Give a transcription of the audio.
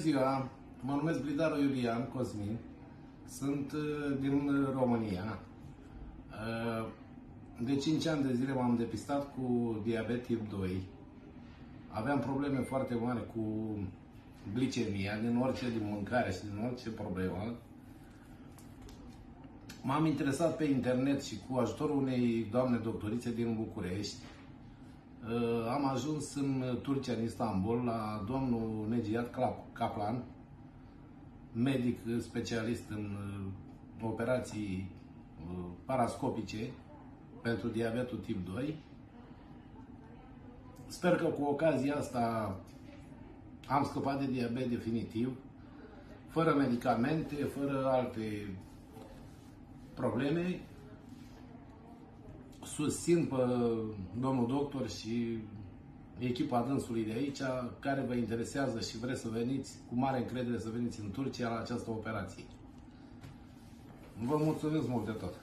ziua! Mă numesc Blidaru Iulian Cosmin, sunt din România. De 5 ani de zile m-am depistat cu diabet tip 2. Aveam probleme foarte mari cu glicemia, din mâncare și din orice problemă. M-am interesat pe internet și cu ajutorul unei doamne doctorițe din București am ajuns în Turcia, în Istanbul, la domnul Negiat Kaplan, medic specialist în operații parascopice pentru diabetul tip 2. Sper că cu ocazia asta am scăpat de diabet definitiv, fără medicamente, fără alte probleme. Susțin pe domnul doctor și echipa dânsului de aici, care vă interesează și vreți să veniți, cu mare încredere să veniți în Turcia la această operație. Vă mulțumesc mult de tot!